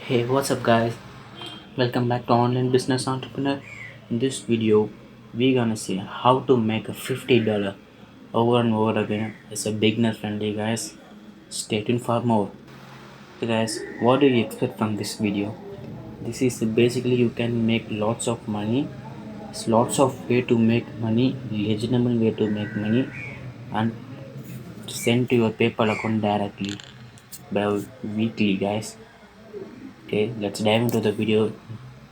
Hey, what's up, guys? Welcome back to Online Business Entrepreneur. In this video, we're gonna see how to make a $50 over and over again as a beginner friendly, guys. Stay tuned for more. So, guys, what do you expect from this video? This is basically you can make lots of money. It's lots of way to make money, legitimate way to make money, and send to your PayPal account directly by weekly, guys. Okay, let's dive into the video.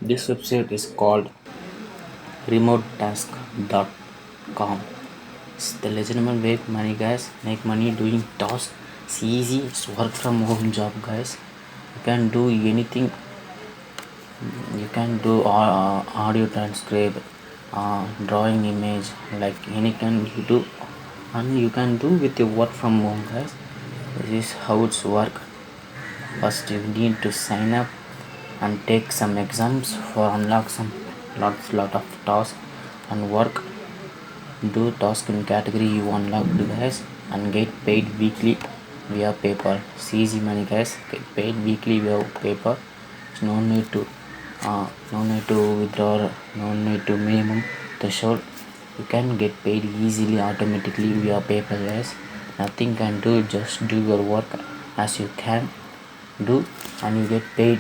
This website is called remotetask.com. It's the legitimate way money, guys. Make money doing tasks. It's easy. It's work from home job, guys. You can do anything. You can do audio transcribe, drawing image, like any can you do, and you can do with your work from home, guys. This is how it's work. First, you need to sign up and take some exams for unlock some lot of tasks and work. Do task in category you unlocked, guys, and get paid weekly via PayPal. It's easy money, guys. Get paid weekly via PayPal. No need to withdraw, no need to minimum threshold. You can get paid easily automatically via PayPal, guys. Nothing can do, just do your work as you can do, and you get paid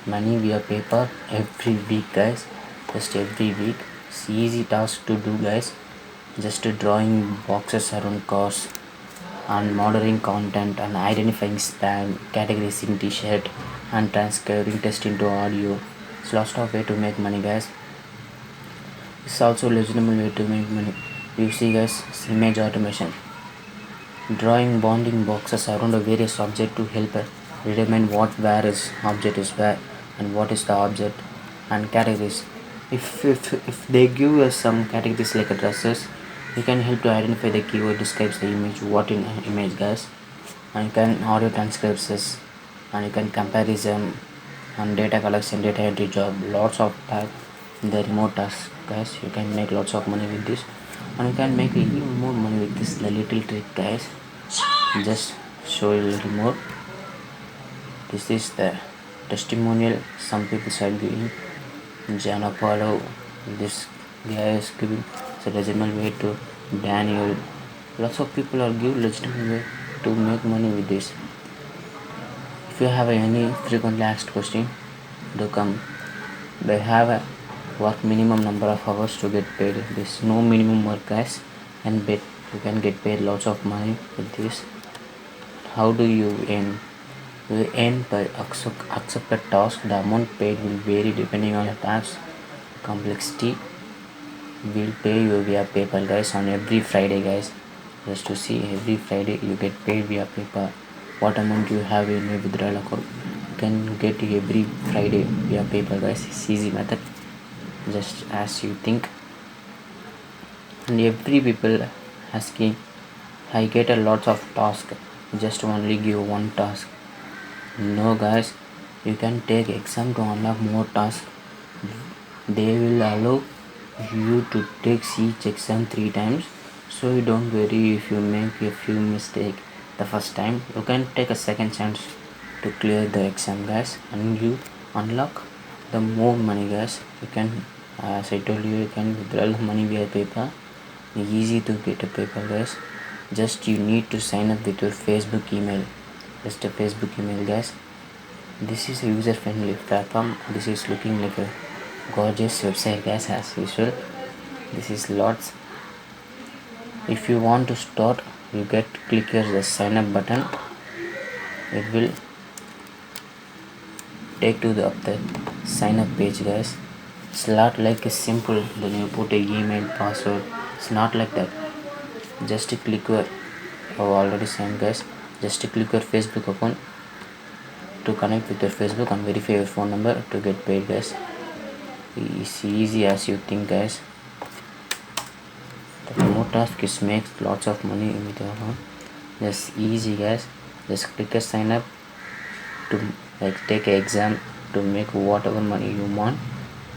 money via PayPal every week, guys. Just every week. It's easy task to do, guys. Just drawing boxes around cars and monitoring content and identifying spam, categorizing t-shirt and transcribing text into audio. It's lots of way to make money, guys. It's also a legitimate way to make money. You see, guys, it's image automation. Drawing bounding boxes around a various object to help determine where is object is where and what is the object, and categories. If they give us some categories like addresses, you can help to identify the keyword describes the image, what in image, guys, and you can audio transcripts this, and you can comparison and data collection, data entry job, lots of type in the remote task, guys. You can make lots of money with this, and you can make even more money with this. The little trick, guys, just show you a little more. This is the testimonial some people are giving. Jan Apollo, this guy is giving. It's a legitimate way to Daniel. Lots of people are giving legitimate way to make money with this. If you have any frequently asked question, do come. They have a work minimum number of hours to get paid. There's no minimum work, guys, and bet you can get paid lots of money with this. How do you earn? You earn by accepted task. The amount paid will vary depending on the task complexity. Will pay you via PayPal, guys, on every Friday, guys. Just to see, every Friday you get paid via PayPal. What amount you have in your withdrawal account, you can get every Friday via PayPal, guys. It's easy method, just as you think. And every people asking, I get a lot of task, just only give one task. No, guys, you can take exam to unlock more tasks. They will allow you to take each exam 3 times, so you don't worry if you make a few mistakes the first time. You can take a second chance to clear the exam, guys, and you unlock the more money, guys. You can, as I told you, you can withdraw money via PayPal. Easy to get a PayPal, guys. Just you need to sign up with your Facebook email. Just a Facebook email, guys. This is a user friendly platform. This is looking like a gorgeous website, guys, as usual. This is lots. If you want to start, you click here the sign up button. It will take to the sign up page, guys. It's not like a simple, then you put a email password. It's not like that. Just click your already signed, guys. Just click your Facebook account to connect with your Facebook and verify your phone number to get paid, guys. It's easy as you think, guys. The remote task is makes lots of money with your account. Just easy, guys. Just click a sign up to take an exam to make whatever money you want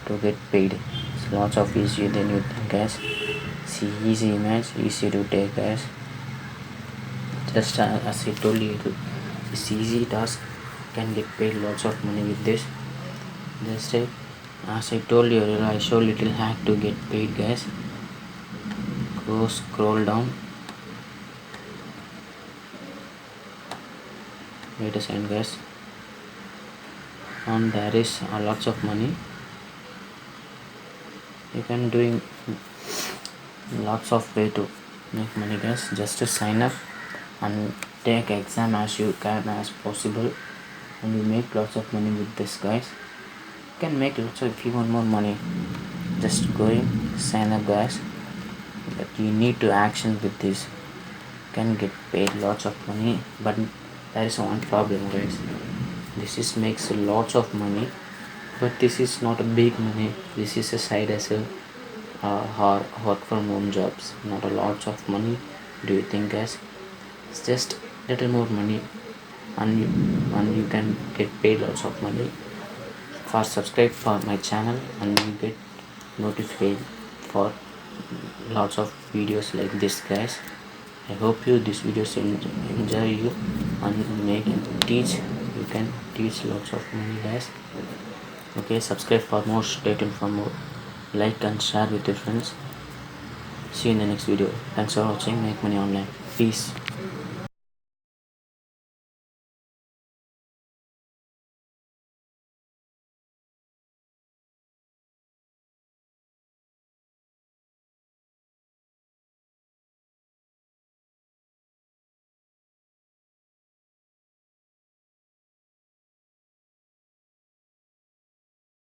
to get paid. It's lots of easier than you think, guys. It's easy image, easy to take, guys. Just as I told you, it's easy task. can get paid lots of money with this. Just as I told you earlier, I show little hack to get paid, guys. Go scroll down. Wait a second, guys. And there is lots of money. You can doing lots of way to make money, guys. Just to sign up and take exam as you can as possible, and you make lots of money with this, guys. You can make lots of, if you want more money, just going sign up, guys. But you need to action with this. You can get paid lots of money, but there is one problem, guys. This is makes lots of money, but this is not a big money. This is a side hustle or work from home jobs. Not a lots of money. Do you think, guys? It's just little more money, and you can get paid lots of money. For subscribe for my channel, and you get notified for lots of videos like this, guys. I hope you this videos enjoy you and make teach. You can teach lots of money, guys. Okay, subscribe for more, stay tuned for more, like and share with your friends. See you in the next video. Thanks for watching Make Money Online. Peace.